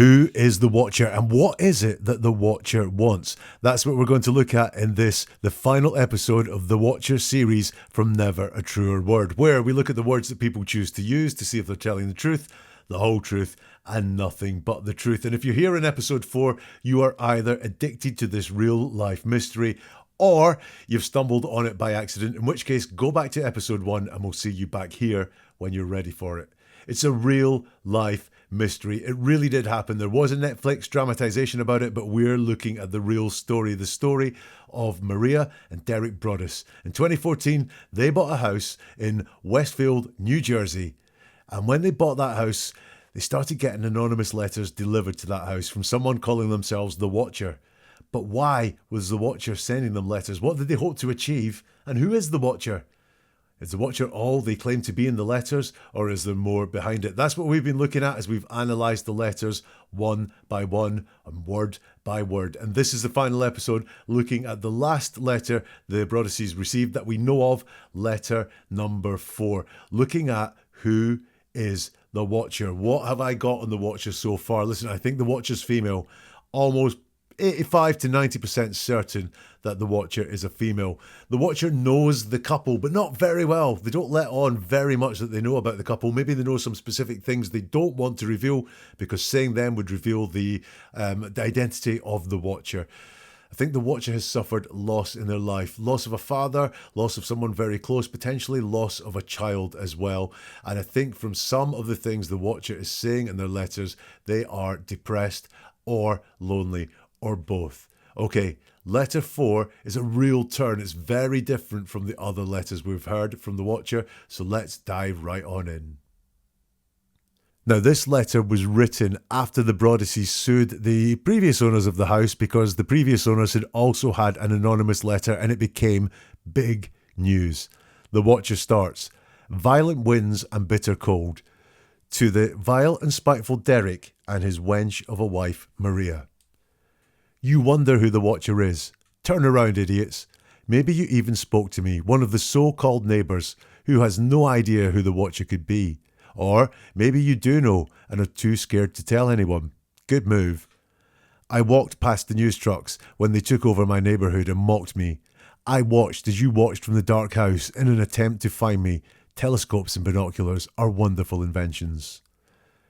Who is the Watcher and what is it that the Watcher wants? That's what we're going to look at in this, the final episode of the Watcher series from Never a Truer Word, where we look at the words that people choose to use to see if they're telling the truth, the whole truth, and nothing but the truth. And if you're here in episode 4, you are either addicted to this real life mystery or you've stumbled on it by accident, in which case go back to episode 1 and we'll see you back here when you're ready for it. It's a real life mystery. It really did happen. There was a Netflix dramatization about it, but we're looking at the real story, the story of Maria and Derek Broaddus. In 2014, they bought a house in Westfield, New Jersey. And when they bought that house, they started getting anonymous letters delivered to that house from someone calling themselves the Watcher. But why was the Watcher sending them letters? What did they hope to achieve? And who is the Watcher? Is the Watcher all they claim to be in the letters, or is there more behind it? That's what we've been looking at as we've analysed the letters one by one and word by word. And this is the final episode looking at the last letter the Broadduses received that we know of, letter number 4. Looking at who is the Watcher. What have I got on the Watcher so far? Listen, I think the Watcher's female. Almost 85 to 90% certain that the Watcher is a female. The Watcher knows the couple, but not very well. They don't let on very much that they know about the couple. Maybe they know some specific things they don't want to reveal because saying them would reveal the identity of the Watcher. I think the Watcher has suffered loss in their life. Loss of a father, loss of someone very close, potentially loss of a child as well. And I think from some of the things the Watcher is saying in their letters, they are depressed or lonely or both. Okay, letter 4 is a real turn. It's very different from the other letters we've heard from the Watcher, so let's dive right on in. Now, this letter was written after the Broadduses sued the previous owners of the house because the previous owners had also had an anonymous letter and it became big news. The Watcher starts, violent winds and bitter cold, to the vile and spiteful Derek and his wench of a wife, Maria. You wonder who the Watcher is. Turn around, idiots. Maybe you even spoke to me, one of the so-called neighbours, who has no idea who the Watcher could be. Or maybe you do know and are too scared to tell anyone. Good move. I walked past the news trucks when they took over my neighbourhood and mocked me. I watched as you watched from the dark house in an attempt to find me. Telescopes and binoculars are wonderful inventions.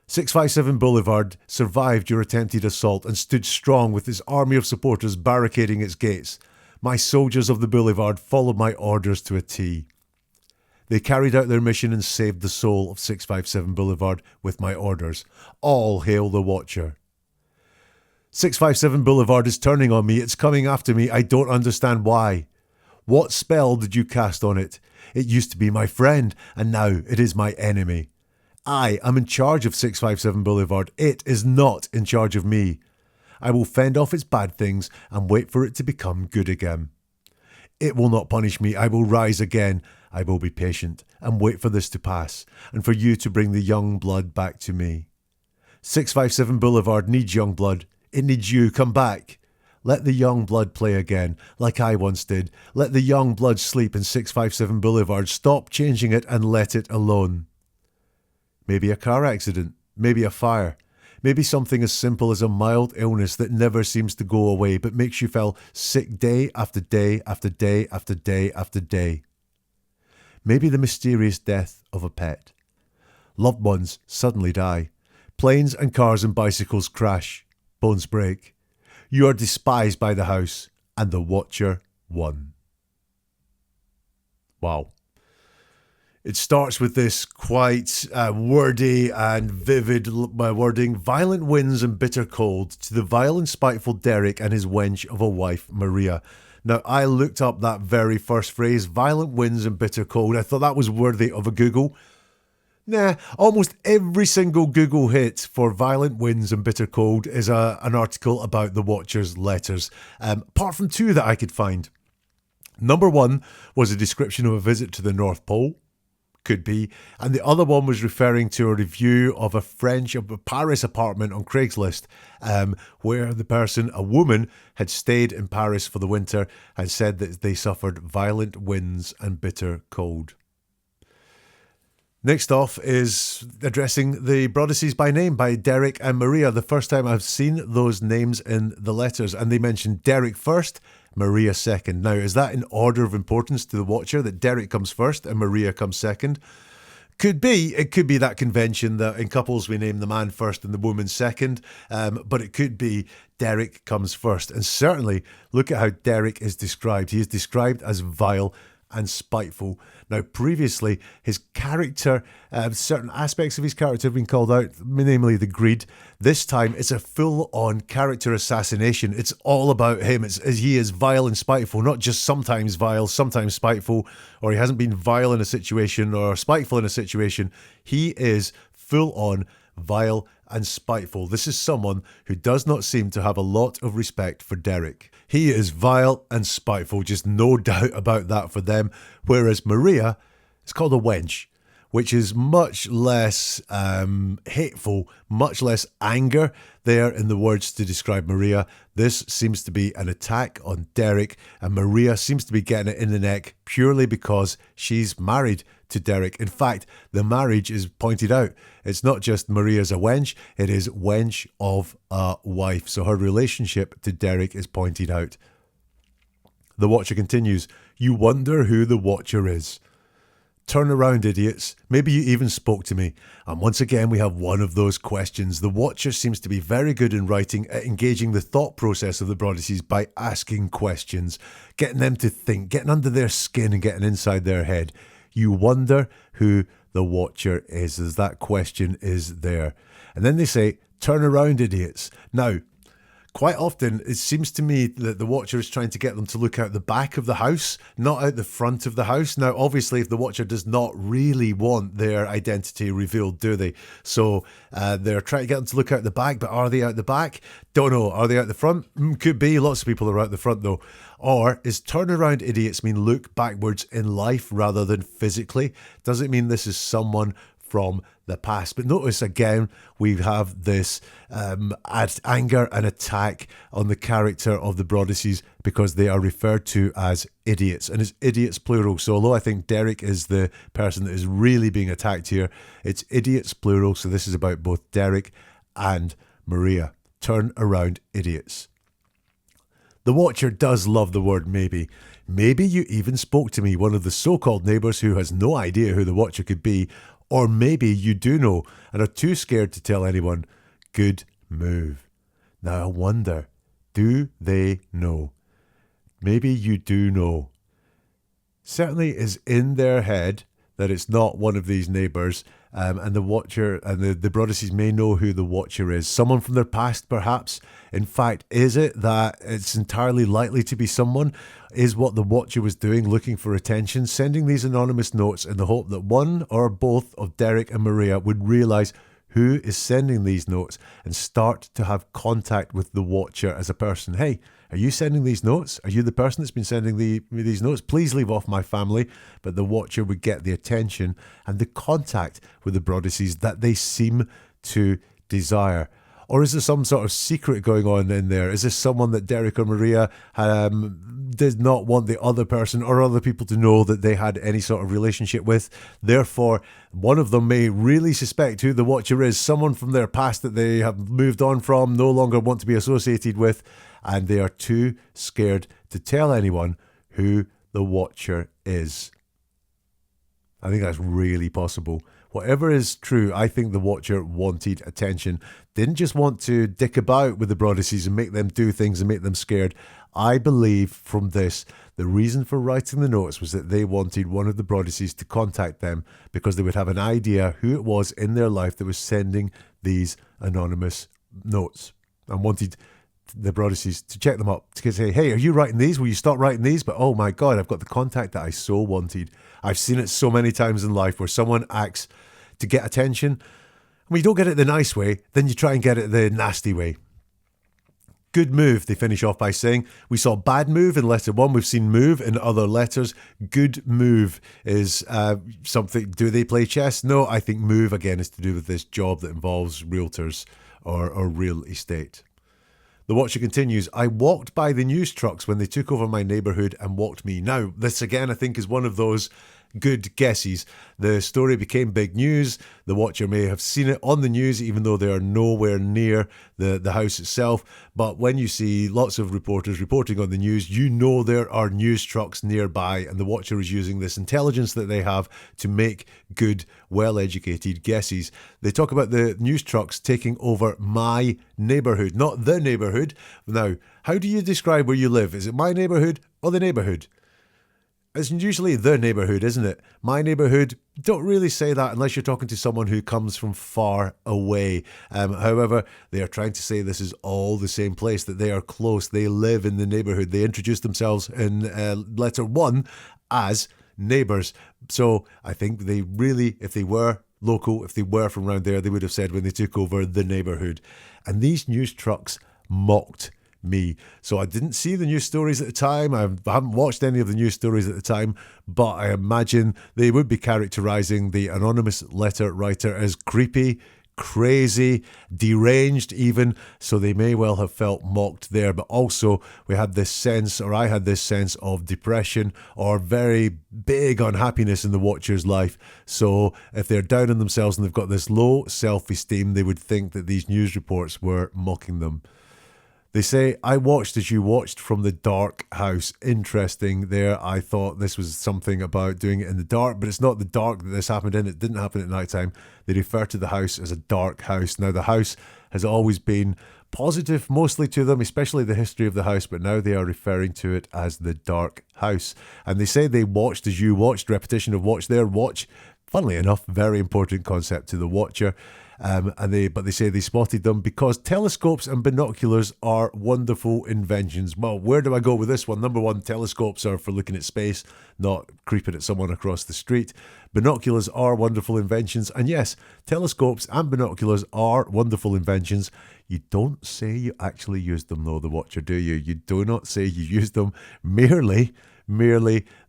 657 Boulevard survived your attempted assault and stood strong with its army of supporters barricading its gates. My soldiers of the Boulevard followed my orders to a T. They carried out their mission and saved the soul of 657 Boulevard with my orders. All hail the Watcher. 657 Boulevard is turning on me. It's coming after me. I don't understand why. What spell did you cast on it? It used to be my friend, and now it is my enemy. I am in charge of 657 Boulevard. It is not in charge of me. I will fend off its bad things and wait for it to become good again. It will not punish me. I will rise again. I will be patient and wait for this to pass and for you to bring the young blood back to me. 657 Boulevard needs young blood. It needs you. Come back. Let the young blood play again, like I once did. Let the young blood sleep in 657 Boulevard. Stop changing it and let it alone. Maybe a car accident, maybe a fire, maybe something as simple as a mild illness that never seems to go away but makes you feel sick day after day after day after day after day. Maybe the mysterious death of a pet. Loved ones suddenly die. Planes and cars and bicycles crash. Bones break. You are despised by the house, and the Watcher won. Wow. It starts with this quite wordy and vivid wording. Violent winds and bitter cold to the vile and spiteful Derek and his wench of a wife, Maria. Now, I looked up that very first phrase, violent winds and bitter cold. I thought that was worthy of a Google. Nah, almost every single Google hit for violent winds and bitter cold is an article about the Watcher's letters, apart from 2 that I could find. Number 1 was a description of a visit to the North Pole. Could be. And the other one was referring to a review of a Paris apartment on Craigslist, where the person, a woman, had stayed in Paris for the winter and said that they suffered violent winds and bitter cold. Next off is addressing the Broadduses by name by Derek and Maria. The first time I've seen those names in the letters, and they mentioned Derek first, Maria second. Now, is that in order of importance to the watcher, that Derek comes first and Maria comes second? Could be. It could be that convention that in couples we name the man first and the woman second, but it could be Derek comes first. And certainly, look at how Derek is described. He is described as vile and spiteful. Now, previously, his character, certain aspects of his character have been called out, namely the greed. This time, it's a full-on character assassination. It's all about him. He is vile and spiteful, not just sometimes vile, sometimes spiteful, or he hasn't been vile in a situation or spiteful in a situation. He is full-on vile and spiteful. This is someone who does not seem to have a lot of respect for Derek. He is vile and spiteful, just no doubt about that for them. Whereas Maria is called a wench, which is much less hateful, much less anger there in the words to describe Maria. This seems to be an attack on Derek, and Maria seems to be getting it in the neck purely because she's married to Derek. In fact, the marriage is pointed out. It's not just Maria's a wench, it is wench of a wife. So her relationship to Derek is pointed out. The Watcher continues, "You wonder who the Watcher is. Turn around, idiots. Maybe you even spoke to me." And once again, we have one of those questions. The Watcher seems to be very good in writing at engaging the thought process of the Broadduses by asking questions, getting them to think, getting under their skin and getting inside their head. You wonder who the Watcher is, as that question is there. And then they say, "Turn around, idiots." Now, quite often, it seems to me that the Watcher is trying to get them to look out the back of the house, not out the front of the house. Now, obviously, if the Watcher does not really want their identity revealed, do they? So they're trying to get them to look out the back, but are they out the back? Don't know. Are they out the front? Could be. Lots of people are out the front, though. Or is turn around, idiots mean look backwards in life rather than physically? Does it mean this is someone from the past? But notice again, we have this anger and attack on the character of the Broadduses because they are referred to as idiots, and it's idiots plural. So although I think Derek is the person that is really being attacked here, it's idiots plural. So this is about both Derek and Maria. Turn around, idiots. The Watcher does love the word maybe. Maybe you even spoke to me, one of the so-called neighbours who has no idea who the Watcher could be. Or maybe you do know and are too scared to tell anyone. Good move. Now I wonder, do they know? Maybe you do know. Certainly is in their head that it's not one of these neighbours, and the Watcher and the Broadduses may know who the Watcher is. Someone from their past, perhaps. In fact, is it that it's entirely likely to be someone? Is what the Watcher was doing looking for attention, sending these anonymous notes in the hope that one or both of Derek and Maria would realise who is sending these notes and start to have contact with the Watcher as a person? Hey, are you sending these notes? Are you the person that's been sending these notes? Please leave off my family. But the Watcher would get the attention and the contact with the Broadduses that they seem to desire. Or is there some sort of secret going on in there? Is this someone that Derek or Maria did not want the other person or other people to know that they had any sort of relationship with? Therefore, one of them may really suspect who the Watcher is, someone from their past that they have moved on from, no longer want to be associated with, and they are too scared to tell anyone who the Watcher is. I think that's really possible. Whatever is true, I think the Watcher wanted attention. Didn't just want to dick about with the Broadduses and make them do things and make them scared. I believe from this, the reason for writing the notes was that they wanted one of the Broadduses to contact them because they would have an idea who it was in their life that was sending these anonymous notes, and wanted the Broadduses to check them up, to say, hey, are you writing these? Will you stop writing these? But oh my God, I've got the contact that I so wanted. I've seen it so many times in life where someone acts to get attention. When you don't get it the nice way, then you try and get it the nasty way. Good move, they finish off by saying. We saw bad move in letter 1. We've seen move in other letters. Good move is something. Do they play chess? No, I think move, again, is to do with this job that involves realtors or real estate. The Watcher continues, I walked by the news trucks when they took over my neighbourhood and walked me. Now, this again, I think, is one of those good guesses. The story became big news. The watcher may have seen it on the news, even though they are nowhere near the house itself. But when you see lots of reporters reporting on the news, you know there are news trucks nearby, and the watcher is using this intelligence that they have to make good, well-educated guesses. They talk about the news trucks taking over my neighbourhood, not the neighbourhood. Now, how do you describe where you live? Is it my neighbourhood or the neighbourhood? It's usually the neighbourhood, isn't it? My neighbourhood, don't really say that unless you're talking to someone who comes from far away. However, they are trying to say this is all the same place, that they are close, they live in the neighbourhood. They introduce themselves in letter 1 as neighbours. So I think they really, if they were local, if they were from around there, they would have said when they took over the neighbourhood. And these news trucks mocked me. So I didn't see the news stories at the time. I haven't watched any of the news stories at the time, but I imagine they would be characterising the anonymous letter writer as creepy, crazy, deranged even, so they may well have felt mocked there. But also we had this sense, or I had this sense of depression or very big unhappiness in the watcher's life. So if they're down on themselves and they've got this low self-esteem, they would think that these news reports were mocking them. They say, I watched as you watched from the dark house. Interesting there. I thought this was something about doing it in the dark, but it's not the dark that this happened in. It didn't happen at night time. They refer to the house as a dark house. Now, the house has always been positive mostly to them, especially the history of the house, but now they are referring to it as the dark house. And they say they watched as you watched, repetition of watch there. Watch, funnily enough, very important concept to the watcher. But they say they spotted them because telescopes and binoculars are wonderful inventions. Well, where do I go with this one? Number one, telescopes are for looking at space, not creeping at someone across the street. Binoculars are wonderful inventions. And yes, telescopes and binoculars are wonderful inventions. You don't say you actually used them, though, the watcher, do you? You do not say you used them, merely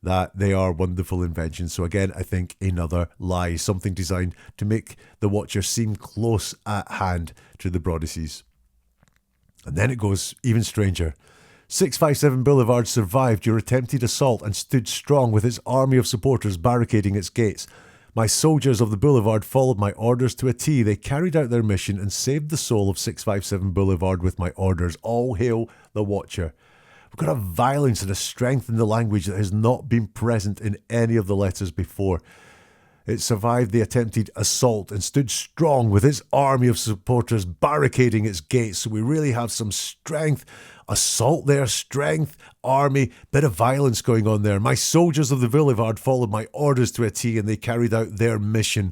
that they are wonderful inventions. So again, I think another lie, something designed to make the watcher seem close at hand to the Broadduses. And then it goes even stranger. 657 Boulevard survived your attempted assault and stood strong with its army of supporters barricading its gates. My soldiers of the Boulevard followed my orders to a T. They carried out their mission and saved the soul of 657 Boulevard with my orders. All hail the watcher. We've got a violence and a strength in the language that has not been present in any of the letters before. It survived the attempted assault and stood strong with its army of supporters barricading its gates. So we really have some strength, assault there, strength, army, bit of violence going on there. My soldiers of the Boulevard followed my orders to a T and they carried out their mission.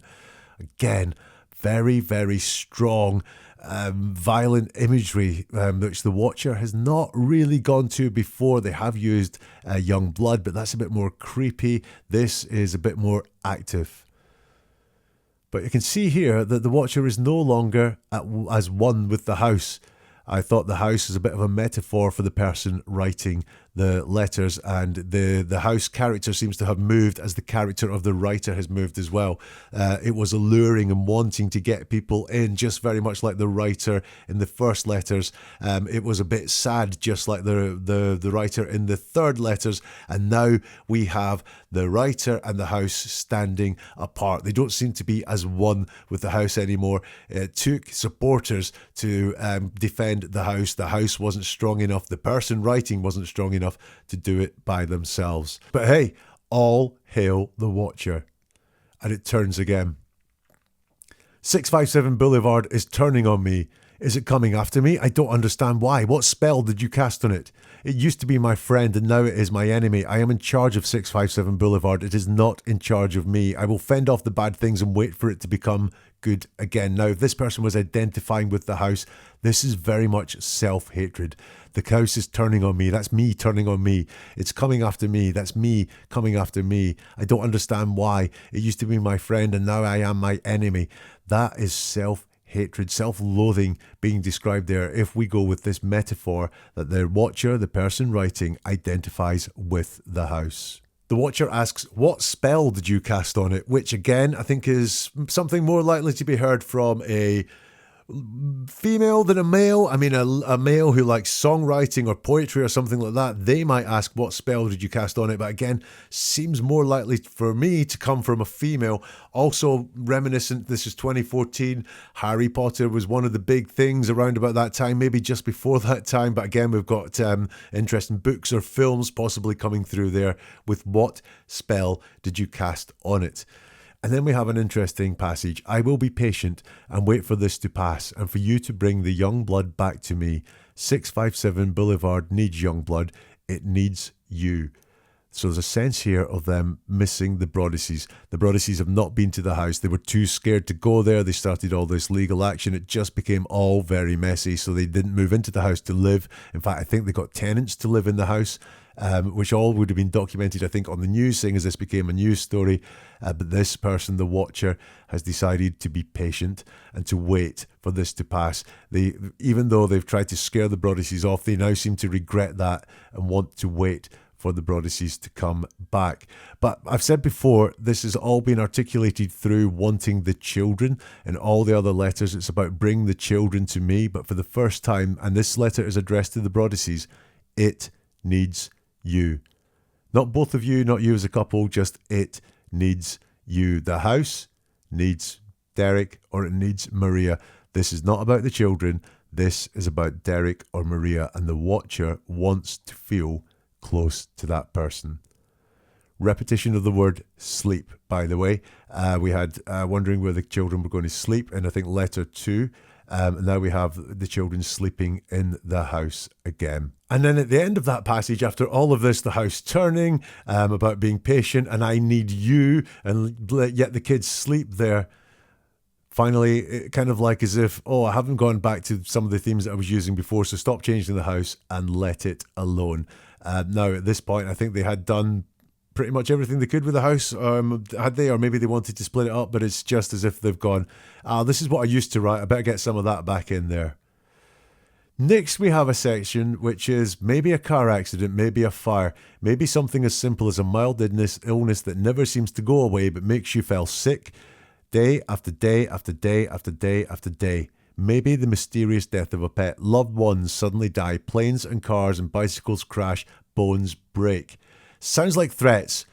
Again, very, very strong violent imagery, which the watcher has not really gone to before. They have used young blood, but that's a bit more creepy. This is a bit more active. But you can see here that the watcher is no longer as one with the house. I thought the house is a bit of a metaphor for the person writing the letters, and the house character seems to have moved as the character of the writer has moved as well. It was alluring and wanting to get people in, just very much like the writer in the first letters. It was a bit sad, just like the writer in the third letters, and now we have the writer and the house standing apart. They don't seem to be as one with the house anymore. It took supporters to defend the house. The house wasn't strong enough. The person writing wasn't strong enough to do it by themselves. But hey, all hail the watcher. And it turns again. 657 Boulevard is turning on me. Is it coming after me? I don't understand why. What spell did you cast on it? It used to be my friend and now it is my enemy. I am in charge of 657 Boulevard. It is not in charge of me. I will fend off the bad things and wait for it to become good again. Now, if this person was identifying with the house, this is very much self-hatred. The house is turning on me. That's me turning on me. It's coming after me. That's me coming after me. I don't understand why. It used to be my friend and now I am my enemy. That is self-hatred, self-loathing being described there if we go with this metaphor that the watcher, the person writing, identifies with the house. The watcher asks, what spell did you cast on it? Which again, I think is something more likely to be heard from a Female than a male. I mean, a male who likes songwriting or poetry or something like that, they might ask, what spell did you cast on it? But again, seems more likely for me to come from a female. Also reminiscent, this is 2014. Harry Potter was one of the big things around about that time, maybe just before that time. But again, we've got interesting books or films possibly coming through there with what spell did you cast on it? And then we have an interesting passage. I will be patient and wait for this to pass and for you to bring the young blood back to me. 657 Boulevard needs young blood. It needs you. So there's a sense here of them missing the Broadduses. The Broadduses have not been to the house. They were too scared to go there. They started all this legal action. It just became all very messy. So they didn't move into the house to live. In fact, I think they got tenants to live in the house. Which all would have been documented, I think, on the news, seeing as this became a news story. But this person, the Watcher, has decided to be patient and to wait for this to pass. Even though they've tried to scare the Broadduses off, they now seem to regret that and want to wait for the Broadduses to come back. But I've said before, this has all been articulated through wanting the children. In all the other letters, it's about bring the children to me. But for the first time, and this letter is addressed to the Broadduses, it needs you. Not both of you, not you as a couple, just it needs you. The house needs Derek or it needs Maria. This is not about the children. This is about Derek or Maria, and the Watcher wants to feel close to that person. Repetition of the word sleep, by the way. We had wondering where the children were going to sleep in, I think, letter 2. Now we have the children sleeping in the house again. And then at the end of that passage, after all of this, the house turning, about being patient, and I need you, and yet the kids sleep there. Finally, it kind of like as if, I haven't gone back to some of the themes that I was using before, so stop changing the house and let it alone. Now, at this point, I think they had done pretty much everything they could with the house, had they? Or maybe they wanted to split it up, but it's just as if they've gone, this is what I used to write, I better get some of that back in there. Next, we have a section which is maybe a car accident, maybe a fire, maybe something as simple as a mild illness that never seems to go away but makes you feel sick day after day after day after day after day. Maybe the mysterious death of a pet. Loved ones suddenly die. Planes and cars and bicycles crash. Bones break. Sounds like threats.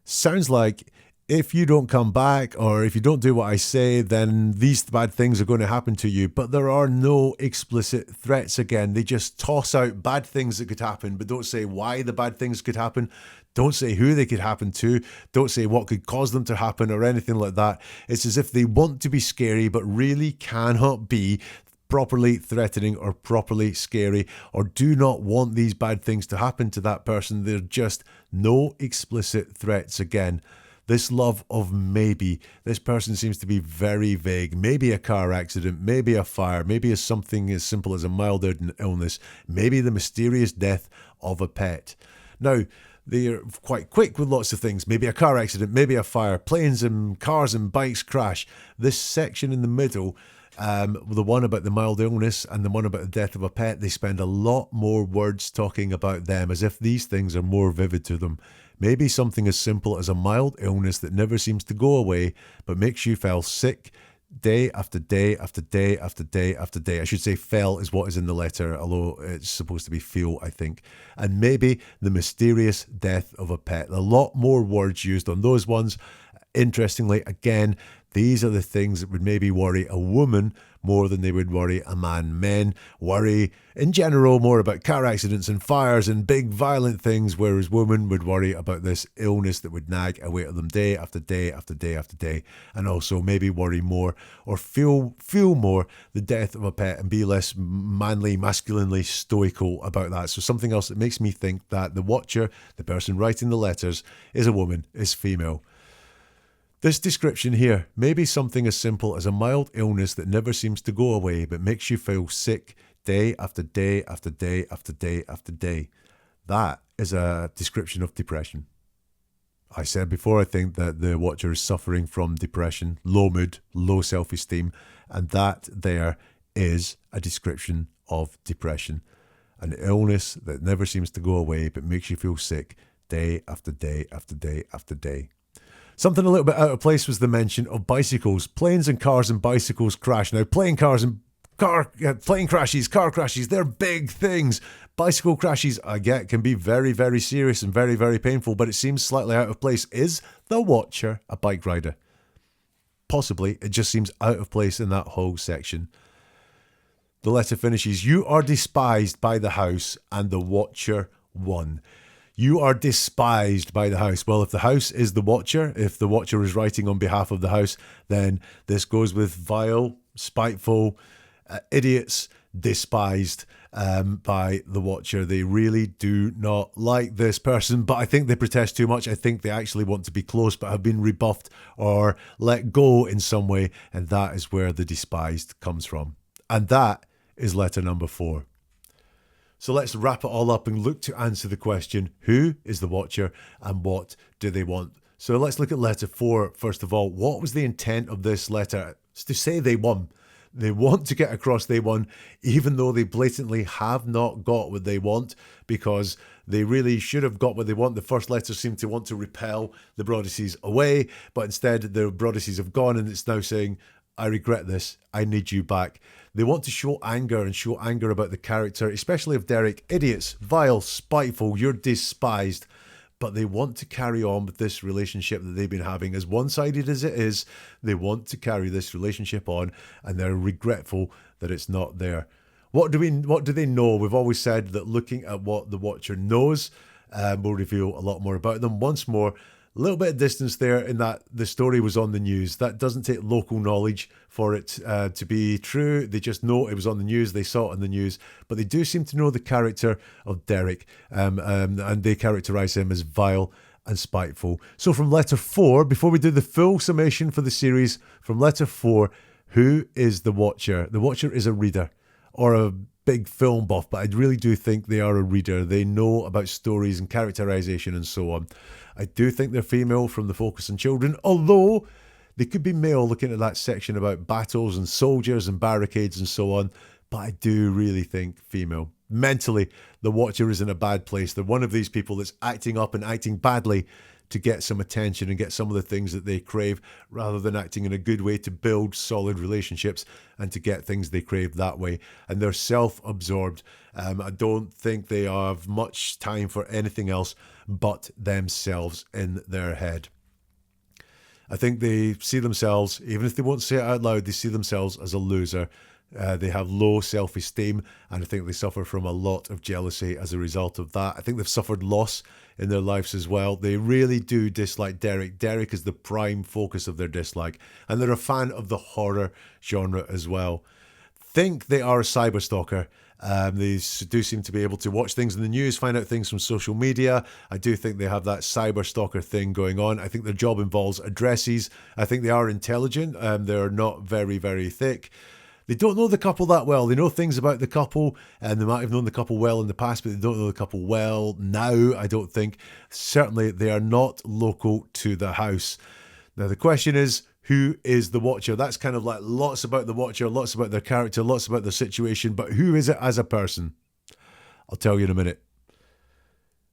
Sounds like if you don't come back or if you don't do what I say, then these bad things are going to happen to you. But there are no explicit threats again. They just toss out bad things that could happen, but don't say why the bad things could happen. Don't say who they could happen to. Don't say what could cause them to happen or anything like that. It's as if they want to be scary, but really cannot be properly threatening or properly scary, or do not want these bad things to happen to that person. They're just no explicit threats again. This love of maybe. This person seems to be very vague. Maybe a car accident, maybe a fire, maybe something as simple as a mild illness, maybe the mysterious death of a pet. Now, they're quite quick with lots of things. Maybe a car accident, maybe a fire, planes and cars and bikes crash. This section in the middle, the one about the mild illness and the one about the death of a pet, they spend a lot more words talking about them as if these things are more vivid to them. Maybe something as simple as a mild illness that never seems to go away but makes you feel sick day after day after day after day after day. I should say fell is what is in the letter, although it's supposed to be feel, I think. And maybe the mysterious death of a pet. A lot more words used on those ones. Interestingly, again, these are the things that would maybe worry a woman more than they would worry a man. Men worry, in general, more about car accidents and fires and big violent things, whereas women would worry about this illness that would nag away at them day after day after day after day, and also maybe worry more or feel more the death of a pet and be less manly, masculinely stoical about that. So something else that makes me think that the Watcher, the person writing the letters, is a woman, is female. This description here, maybe something as simple as a mild illness that never seems to go away but makes you feel sick day after day after day after day after day. That is a description of depression. I said before, I think that the Watcher is suffering from depression, low mood, low self-esteem, and that there is a description of depression. An illness that never seems to go away but makes you feel sick day after day after day after day. Something a little bit out of place was the mention of bicycles. Planes and cars and bicycles crash. Now, plane crashes, car crashes, they're big things. Bicycle crashes, I get, can be very, very serious and very, very painful, but it seems slightly out of place. Is the Watcher a bike rider? Possibly. It just seems out of place in that whole section. The letter finishes, you are despised by the house and the Watcher won. You are despised by the house. Well, if the house is the Watcher, if the Watcher is writing on behalf of the house, then this goes with vile, spiteful, idiots, despised by the Watcher. They really do not like this person, but I think they protest too much. I think they actually want to be close but have been rebuffed or let go in some way, and that is where the despised comes from. And that is letter number 4. So let's wrap it all up and look to answer the question, who is the Watcher and what do they want? So let's look at letter 4 first of all. What was the intent of this letter? It's to say they won. They want to get across they won, even though they blatantly have not got what they want, because they really should have got what they want. The first letter seemed to want to repel the Broadduses away, but instead the Broadduses have gone and it's now saying, I regret this, I need you back. They want to show anger and show anger about the character, especially of Derek. Idiots, vile, spiteful, you're despised. But they want to carry on with this relationship that they've been having. As one-sided as it is, they want to carry this relationship on, and they're regretful that it's not there. What do they know? We've always said that looking at what the Watcher knows will reveal a lot more about them. Once more, a little bit of distance there in that the story was on the news. That doesn't take local knowledge for it to be true. They just know it was on the news. They saw it on the news. But they do seem to know the character of Derek, and they characterise him as vile and spiteful. So from letter 4, before we do the full summation for the series, from letter 4, who is the Watcher? The Watcher is a reader or a big film buff, but I really do think they are a reader. They know about stories and characterization and so on. I do think they're female from the focus on children, although they could be male looking at that section about battles and soldiers and barricades and so on, but I do really think female. Mentally, the Watcher is in a bad place. They're one of these people that's acting up and acting badly to get some attention and get some of the things that they crave, rather than acting in a good way to build solid relationships and to get things they crave that way. And they're self-absorbed. I don't think they have much time for anything else but themselves in their head. I think they see themselves, even if they won't say it out loud, they see themselves as a loser. They have low self-esteem, and I think they suffer from a lot of jealousy as a result of that. I think they've suffered loss in their lives as well. They really do dislike Derek. Derek is the prime focus of their dislike, and they're a fan of the horror genre as well. Think they are a cyberstalker. They do seem to be able to watch things in the news, find out things from social media. I do think they have that cyberstalker thing going on. I think their job involves addresses. I think they are intelligent. They're not very, very thick. They don't know the couple that well. They know things about the couple, and they might have known the couple well in the past, but they don't know the couple well now, I don't think. Certainly, they are not local to the house. Now, the question is, who is the Watcher? That's kind of like lots about the Watcher, lots about their character, lots about their situation, but who is it as a person? I'll tell you in a minute.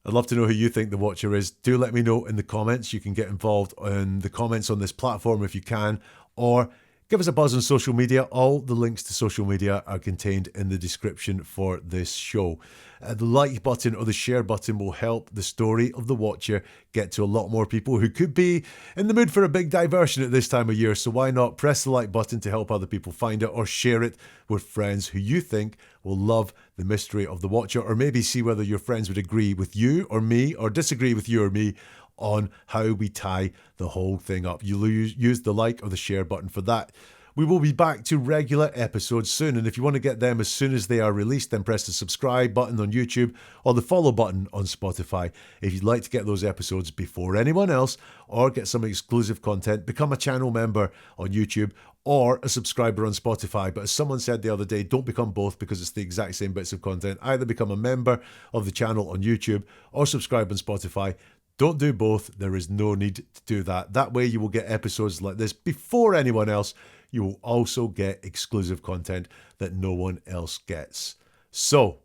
I'd love to know who you think the Watcher is. Do let me know in the comments. You can get involved in the comments on this platform if you can, or give us a buzz on social media. All the links to social media are contained in the description for this show. The like button or the share button will help the story of the Watcher get to a lot more people who could be in the mood for a big diversion at this time of year. So why not press the like button to help other people find it, or share it with friends who you think will love the mystery of the Watcher, or maybe see whether your friends would agree with you or me, or disagree with you or me on how we tie the whole thing up. You'll use the like or the share button for that. We will be back to regular episodes soon, and if you want to get them as soon as they are released, then press the subscribe button on YouTube or the follow button on Spotify. If you'd like to get those episodes before anyone else, or get some exclusive content, become a channel member on YouTube or a subscriber on Spotify. But as someone said the other day, don't become both, because it's the exact same bits of content. Either become a member of the channel on YouTube or subscribe on Spotify. Don't do both. There is no need to do that. That way you will get episodes like this before anyone else. You will also get exclusive content that no one else gets. So,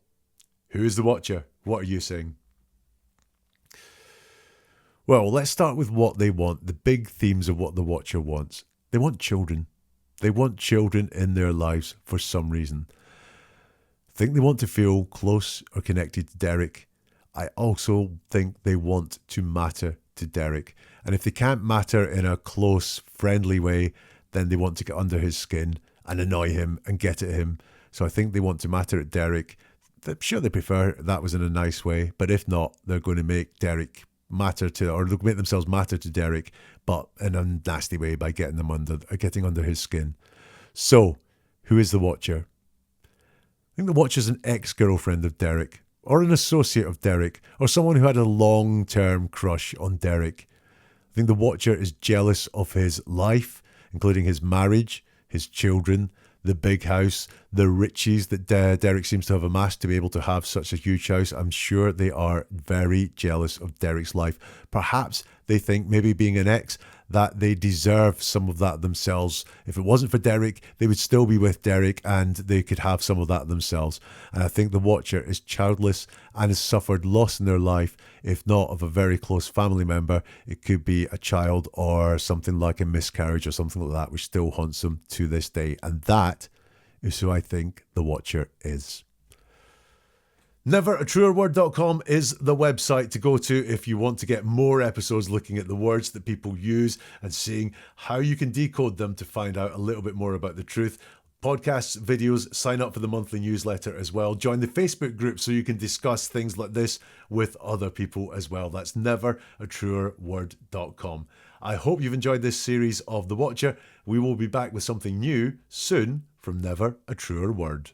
who is the Watcher? What are you saying? Well, let's start with what they want, the big themes of what the Watcher wants. They want children. They want children in their lives for some reason. I think they want to feel close or connected to Derek. I also think they want to matter to Derek. And if they can't matter in a close, friendly way, then they want to get under his skin and annoy him and get at him. So I think they want to matter at Derek. I'm sure they prefer that was in a nice way, but if not, they're going to make Derek matter to, or they'll make themselves matter to Derek, but in a nasty way by getting under his skin. So, who is the Watcher? I think the Watcher's an ex-girlfriend of Derek, or an associate of Derek, or someone who had a long-term crush on Derek. I think the Watcher is jealous of his life, including his marriage, his children, the big house, the riches that Derek seems to have amassed to be able to have such a huge house. I'm sure they are very jealous of Derek's life. Perhaps they think, maybe being an ex, that they deserve some of that themselves. If it wasn't for Derek, they would still be with Derek and they could have some of that themselves. And I think the Watcher is childless and has suffered loss in their life, if not of a very close family member. It could be a child or something like a miscarriage or something like that, which still haunts them to this day. And that is who I think the Watcher is. Neveratruerword.com is the website to go to if you want to get more episodes looking at the words that people use and seeing how you can decode them to find out a little bit more about the truth. Podcasts, videos, sign up for the monthly newsletter as well. Join the Facebook group so you can discuss things like this with other people as well. That's neveratruerword.com. I hope you've enjoyed this series of The Watcher. We will be back with something new soon from Never a Truer Word.